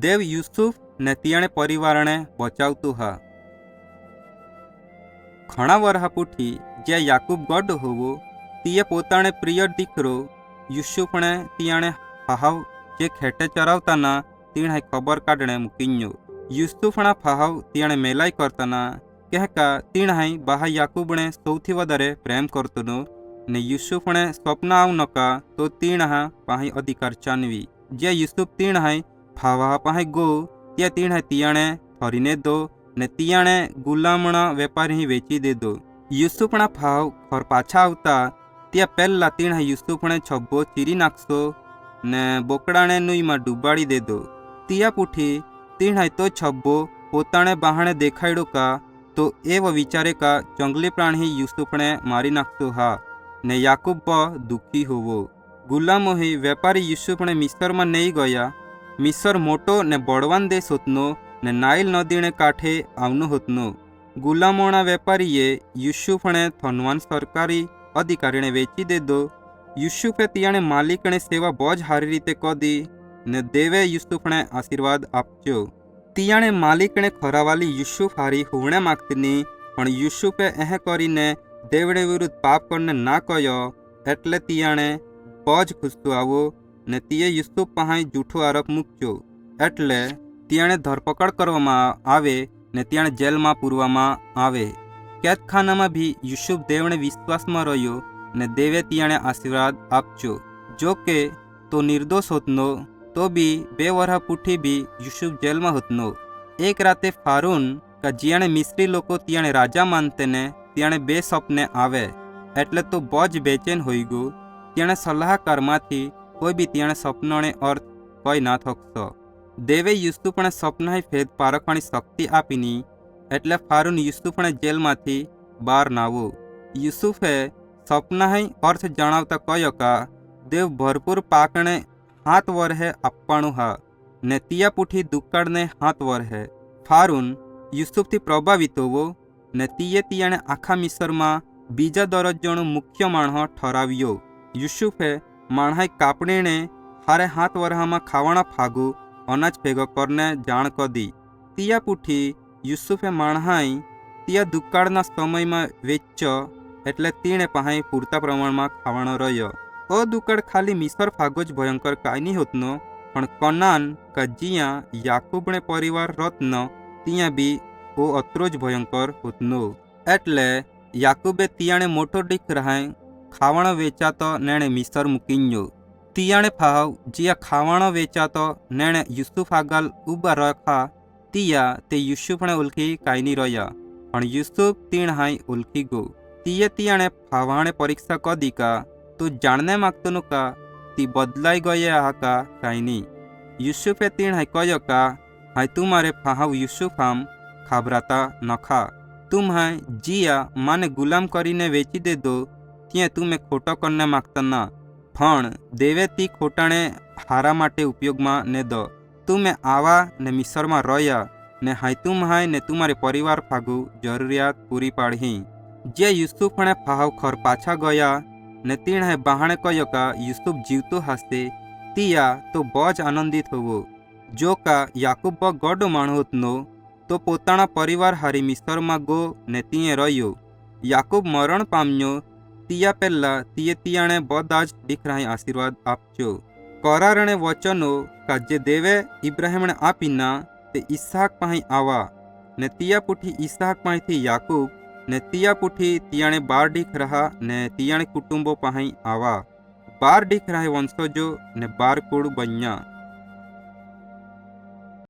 દેવ યુસુફ ને તિયાણે પરિવારને બચાવતું હા। ઘણા વરહા પૂઠી જ્યાં યાકૂબ ગઢ હોવો તીએ પોતાને પ્રિય દીકરો યુસુફને તિયાણે ફહાવ જે ખેટે ચરાવતાના તીણે ખબર કાઢણે મૂકીન્યો। યુસુફના ફહાવ તિયાણે મેલાઈ કરતાના કહેકા તીણે બાહા યાકૂબને સૌથી વધારે પ્રેમ કરતોનો ને યુસુફને સ્વપ્ન આવનકા તો તીણા પાહી અધિકાર ચાનવી જ્યાં યુસુફ તીણે ફાવા પાહે ગો ત્યાં તીણે તિયાણે ફરીને દો ને તિયાણે ગુલામણા વેપારી વેચી દેદો। યુસુફના ફાવ ઘર પાછા આવતા ત્યાં પહેલાં તીણે યુસુફને છબ્બો ચીરી નાખશો ને બોકડાને નુઈમાં ડૂબાડી દેદો। ત્યાં પૂઠી તીણે તો છબ્બો પોતાને બહાણે દેખાડ્યો કા તો એવો વિચારે કા જંગલી પ્રાણી યુસુફને મારી નાખતો હા ને યાકૂબ દુઃખી હોવો। ગુલામોહી વેપારી યુસુફને મિસરમાં નહીં ગયા। મિસર મોટો ને બળવાન દેશ હોતનો ને નાઇલ નદીને કાંઠે આવનો હોતનો। ગુલામોના વેપારીએ યુસુફને થનવાન સરકારી અધિકારીને વેચી દેદો। યુસુફે તિયાણે માલિકને સેવા બહુ જ સારી રીતે કરી ને દેવે યુસુફને આશીર્વાદ આપજો। તિયાણે માલિકને ખરાવાલી યુસુફ હારી હુવણે માગતીની પણ યુસુફે એહ કરીને દેવને વિરુદ્ધ પાપ કરીને ના કહ્યો એટલે તિયાણે બહુ જ ગુસ્સો આવો ને તીએ યુસુફ પાસે જૂઠો આરોપ મૂક્યો એટલે તિયાણે ધરપકડ કરવામાં આવે ને તિયાણે જેલમાં પૂરવામાં આવે। કેદખાનામાં બી યુસુફ દેવને વિશ્વાસમાં રહ્યો ને દેવે તિયાણે આશીર્વાદ આપજો। જો કે તો નિર્દોષ હોતનો તો બી 2 વરહ પૂઠી બી યુસુફ જેલમાં હોતનો। એક રાતે ફારૂન કે જ્યાણે મિસ્રી લોકો તિયાણે રાજા માનતે ને તિયાણે 2 સપને આવે એટલે તો બહુ જ બેચેન હોઈ ગયો। તિયાણે સલાહકારમાંથી કોઈ બી તિયાણે સપનોને અર્થ કોઈ ના થકશો। દેવે યુસુફને સપના ફેદ પારખવાની શક્તિ આપીની એટલે ફારૂન યુસુફને જેલમાંથી બહાર નાવો। યુસુફે સપના અર્થ જણાવતા કહ્યો કા દેવ ભરપૂર પાકને 7 વરહે આપવાનું હા ને તિયા પૂઠી દુકાળને 7 વરહે। ફારૂન યુસુફથી પ્રભાવિત હોવો ને તીએ તિયાણે આખા મિસરમાં બીજા દરજ્જાનો મુખ્ય માણસ ઠરાવ્યો। યુસુફે માણહાઈ કાપડીને હારે 7 વરહામાં ખાવાના ફાગુ અનાજ ભેગો કરને જાણ કરી। તિયા પૂઠી યુસુફે માણહાઈ તિયા દુકાળના સમયમાં વેચ એટલે તીણે પાસે પૂરતા પ્રમાણમાં ખાવાનો રહ્યો। દુકાળ ખાલી મિસર ફાગો જ ભયંકર કાંઈ નહીં હોતનો પણ કનાન કે જ્યાં યાકૂબને પરિવાર રત્ન ત્યાં બી અત્રો જ ભયંકર હોતનો। એટલે યાકૂબે તિયાણે મોટો દીકરા ખાવાણો વેચાતો નેણે મિસર મૂકીન્યો। તિયાણે ફાવ જ્યાં ખાવાણો વેચાતો નેણે યુસુફ આગળ ઊભા રખા તિયા તે યુસુફને ઓળખી કાંઈ નહીં રહ્યા પણ યુસુફ તીણ ઓળખી ગયો। તીએ તિયાણે ફાવાણે પરીક્ષા કરી કા તું જાણને માગતોનું કા તી બદલાઈ ગયા હા કા કાંઈ નહીં। યુસુફે તીણ કહ્યો કા તું મારે ફાવ યુસુફ આમ ખાબરાતા નખા તું જીયા માને ગુલામ કરીને વેચી દેદો ત્યાં તું મેં ખોટો કરને માગતા ના પણ દેવે તી ખોટાણે હારા માટે ઉપયોગમાં ને દો। તું મેં આવા ને મિસરમાં રહ્યા ને તું ને તું પરિવાર ફાગુ જરૂરિયાત પૂરી પાડી। જે યુસુફને ફાવ ખર પાછા ગયા ને તીણે બહાણે કહ્યો કા યુસુફ જીવતો હશે તિયા તો બહુ જ આનંદિત હોવો। જો કા યાકૂબ ગોડો માણહોતનો તો પોતાના પરિવાર હારી મિસરમાં ગો ને તીએ રહ્યો। યાકૂબ મરણ પામ્યો તિયા પહેલાં તીએ તિયાણે બધા જ દીકરા આશીર્વાદ આપજો। કરારણે વચનો કા જે દેવે ઇબ્રાહિમને આપીના તે ઈસાક પાસે આવા ને તિયા પૂઠી ઈસાક પાસેથી યાકૂબ ને તિયા પૂઠી તિયાણે 12 દીકરા ને તિયાણે કુટુંબો પાસે આવા। 12 દીકરા વંશજો ને 12 કુળ બન્યા।